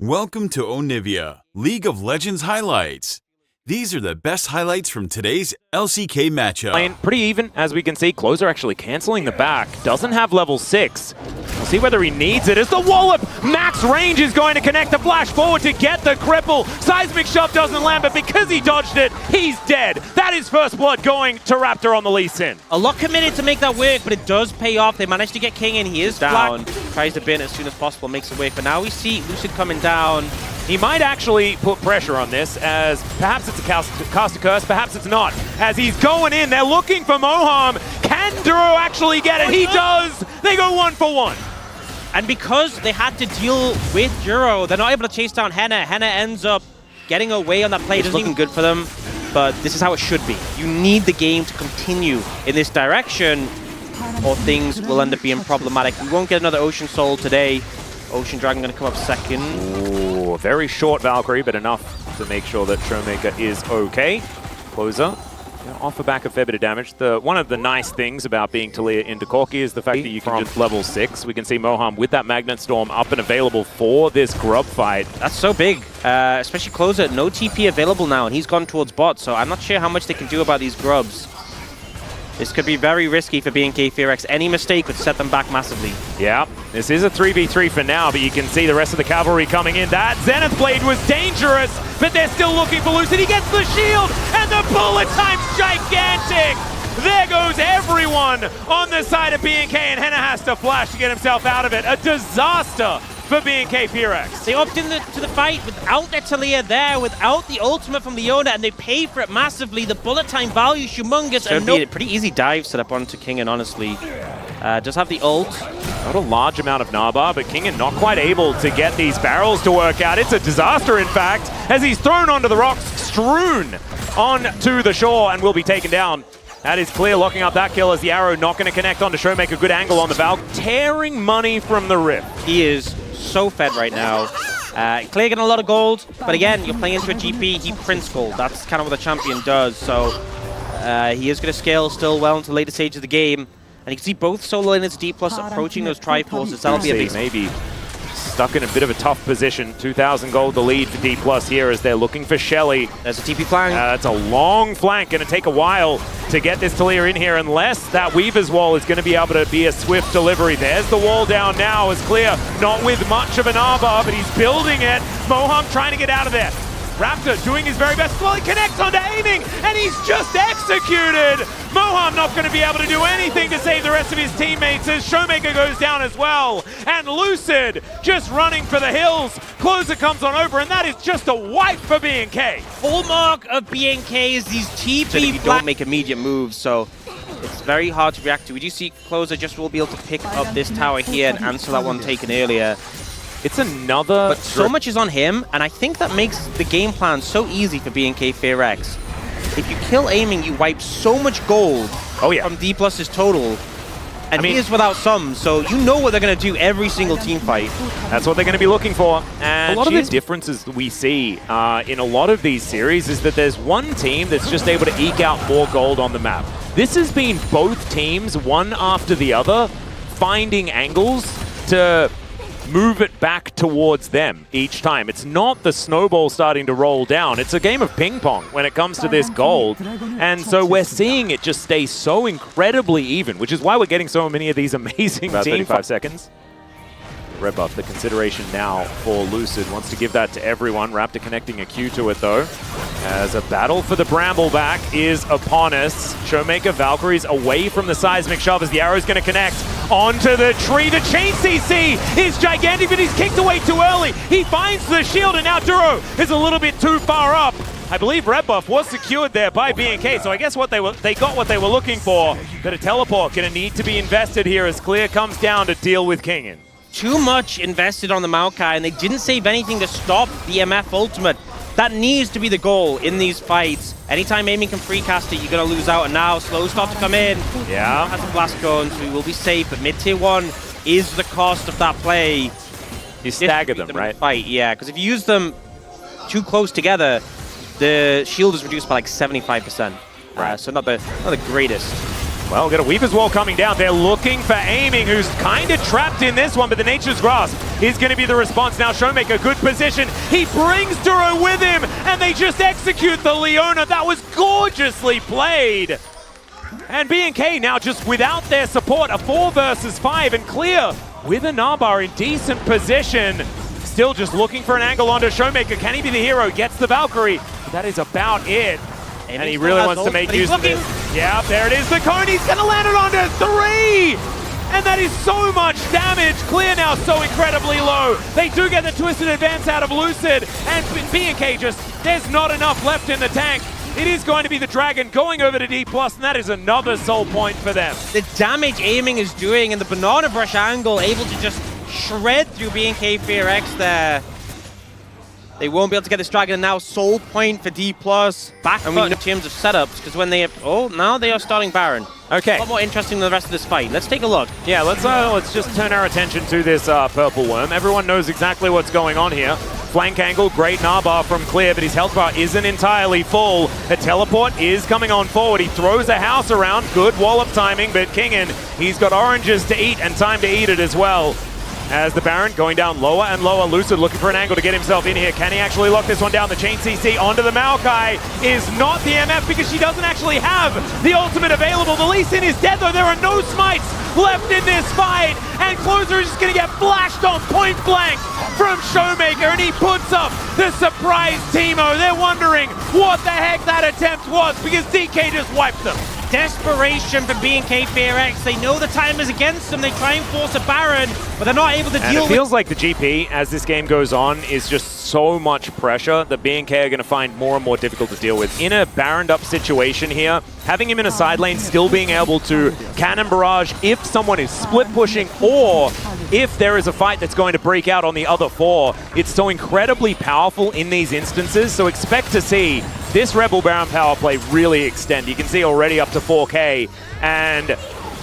Welcome to Onivia, League of Legends highlights. These are the best highlights from today's LCK matchup. Playing pretty even, as we can see. Closer actually canceling the back. Doesn't have level 6. We'll see whether he needs it. As the wallop, max range is going to connect the flash forward to get the cripple. Seismic shove doesn't land, but because he dodged it, he's dead. That is first blood going to Raptor on the Lee Sin. A lot committed to make that work, but it does pay off. They managed to get King in. He is down. Tries to bin as soon as possible, makes it work. But now we see Lucid coming down. He might actually put pressure on this, as perhaps it's a cast a curse, perhaps it's not. As he's going in, they're looking for Moham. Can Duro actually get it? He does! They go 1 for 1. And because they had to deal with Duro, they're not able to chase down Henna. Henna ends up getting away on that play. It's looking good for them, but this is how it should be. You need the game to continue in this direction, or things will end up being problematic. We won't get another Ocean Soul today. Ocean Dragon going to come up second. Ooh, very short Valkyrie, but enough to make sure that Showmaker is okay. Closer, off the back a fair bit of damage. One of the nice things about being Talia into Corki is the fact that you can just level 6. We can see Moham with that Magnet Storm up and available for this grub fight. That's so big, especially Closer. No TP available now, and he's gone towards bot, so I'm not sure how much they can do about these grubs. This could be very risky for BNK FearX. Any mistake would set them back massively. Yeah, this is a 3v3 for now, but you can see the rest of the cavalry coming in. That Zenith Blade was dangerous, but they're still looking for Lucid. He gets the shield, and the bullet time's gigantic! There goes everyone on the side of BNK, and Henna has to flash to get himself out of it. A disaster for BNK FearX. They opt into the fight without their Talia there, without the ultimate from Leona, and they pay for it massively. The bullet time value is humongous. Should be a pretty easy dive set up onto Kingen, honestly. Does have the ult. Not a large amount of Nabar, but Kingen not quite able to get these barrels to work out. It's a disaster, in fact, as he's thrown onto the rocks, strewn onto the shore, and will be taken down. That is clear, locking up that kill as the arrow not going to connect onto Showmaker. Good angle on the Valk, tearing money from the Rift. He is so fed right now. Clear getting a lot of gold, but again, you're playing into a GP, he prints gold. That's kind of what the champion does, so he is going to scale still well into the later stage of the game. And you can see both solo lanes Dplus approaching those Triforces. That'll be a big... Maybe stuck in a bit of a tough position. 2,000 gold the lead for Dplus here as they're looking for Shelly. There's a TP flank. That's a long flank, going to take a while to get this Talia in here, unless that Weaver's wall is going to be able to be a swift delivery. There's the wall down now as Clear, not with much of an Arbar, but he's building it. Moham trying to get out of there. Raptor doing his very best. Well, he connects onto aiming, and he's just executed. Moham not going to be able to do anything to save the rest of his teammates as Showmaker goes down as well. And Lucid just running for the hills. Closer comes on over, and that is just a wipe for BNK. Hallmark of BNK is these TP don't make immediate moves, so it's very hard to react to. We do see Closer just will be able to pick up this tower here and answer that one taken earlier. It's another... But so much is on him, and I think that makes the game plan so easy for BNK FearX. If you kill aiming, you wipe so much gold from Dplus's total, and he is without some, so you know what they're going to do every single team fight. That's what they're going to be looking for. And a lot of the differences we see in a lot of these series is that there's one team that's just able to eke out more gold on the map. This has been both teams, one after the other, finding angles to move it back towards them each time. It's not the snowball starting to roll down. It's a game of ping pong when it comes to this gold. And so we're seeing it just stay so incredibly even, which is why we're getting so many of these amazing about 35 seconds. Red buff, the consideration now for Lucid. Wants to give that to everyone. Raptor connecting a Q to it though. As a battle for the Brambleback is upon us. Showmaker Valkyries away from the seismic shove as the arrow's going to connect onto the tree. The chain CC is gigantic, but he's kicked away too early. He finds the shield, and now Duro is a little bit too far up. I believe red buff was secured there by BNK, so I guess they got what they were looking for. But a teleport going to need to be invested here as Clear comes down to deal with Kingen. Too much invested on the Maokai, and they didn't save anything to stop the MF ultimate. That needs to be the goal in these fights. Anytime aiming can free cast it, you're going to lose out. And now slow start to come in. Yeah. Has a blast gun, so we will be safe. But mid-tier 1 is the cost of that play. You stagger them, right? Fight, yeah, because if you use them too close together, the shield is reduced by like 75%. Right. So not the greatest. Well, we've got a Weaver's Wall coming down. They're looking for aiming, who's kind of trapped in this one, but the Nature's Grasp is going to be the response. Now Showmaker, good position. He brings Duro with him, and they just execute the Leona. That was gorgeously played. And BNK now just without their support, a 4 versus 5, and Clear with a Nabar in decent position. Still just looking for an angle onto Showmaker. Can he be the hero? Gets the Valkyrie. But that is about it. And he really wants to make use of this. Yeah, there it is. The cone. He's going to land it onto 3. And that is so much damage. Clear now so incredibly low. They do get the twisted advance out of Lucid. And BNK just, there's not enough left in the tank. It is going to be the Dragon going over to Dplus, and that is another soul point for them. The damage aiming is doing, and the Banana Brush angle able to just shred through BNK FearX there. They won't be able to get this Dragon, and now soul point for Dplus. Back and we know in terms of setups, because when they have, now they are starting Baron. Okay. A lot more interesting than the rest of this fight. Let's take a look. Yeah, let's just turn our attention to this purple worm. Everyone knows exactly what's going on here. Flank angle, great Nabar from Clear, but his health bar isn't entirely full. A teleport is coming on forward. He throws a house around. Good wallop timing, but Kingen, he's got oranges to eat and time to eat it as well. As the Baron going down lower and lower. Lucid looking for an angle to get himself in here. Can he actually lock this one down? The chain CC onto the Maokai is not the MF because she doesn't actually have the ultimate available. The Lee Sin is dead though. There are no smites left in this fight. And Closer is just going to get flashed on point blank from Showmaker. And he puts up the surprise Teemo. They're wondering what the heck that attempt was because DK just wiped them. Desperation for BNK FearX. They know the time is against them. They try and force a Baron, but they're not able to deal with it. It feels like the GP, as this game goes on, is just so much pressure that BNK are going to find more and more difficult to deal with. In a Baroned up situation here, having him in a side lane, still being able to cannon barrage if someone is split pushing or if there is a fight that's going to break out on the other 4. It's so incredibly powerful in these instances, so expect to see this Rebel Baron power play really extend. You can see already up to 4K, and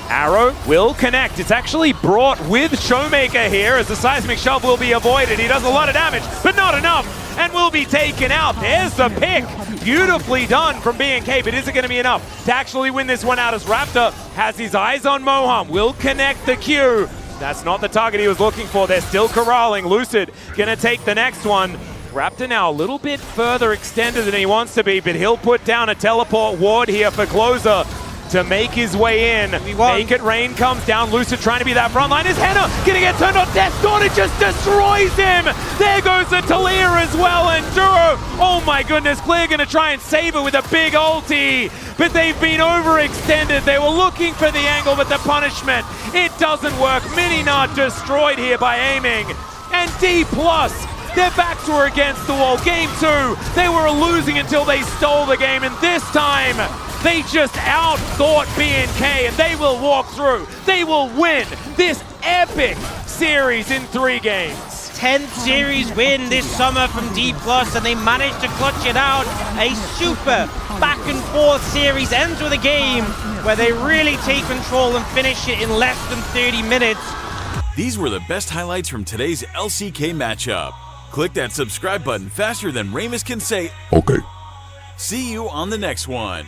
Arrow will connect. It's actually brought with Showmaker here as the seismic shove will be avoided. He does a lot of damage, but not enough, and will be taken out. There's the pick. Beautifully done from BNK, but is it going to be enough to actually win this one out as Raptor has his eyes on Moham, will connect the Q. That's not the target he was looking for. They're still corralling. Lucid going to take the next one. Raptor now a little bit further extended than he wants to be, but he'll put down a teleport ward here for Closer to make his way in. Make it rain comes down. Lucid trying to be that front line. Is Henna gonna get turned on? Death's Daughter just destroys him. There goes the Talia as well, and Duro. Oh my goodness, Clear gonna try and save it with a big ulti, but they've been overextended. They were looking for the angle, but the punishment, it doesn't work. Mini-Nard destroyed here by aiming, and Dplus, their backs were against the wall. Game 2, they were losing until they stole the game, and this time, they just outthought BNK, and they will walk through. They will win this epic series in 3 games. 10th series win this summer from Dplus, and they managed to clutch it out. A super back and forth series ends with a game where they really take control and finish it in less than 30 minutes. These were the best highlights from today's LCK matchup. Click that subscribe button faster than Ramus can say, okay. See you on the next one.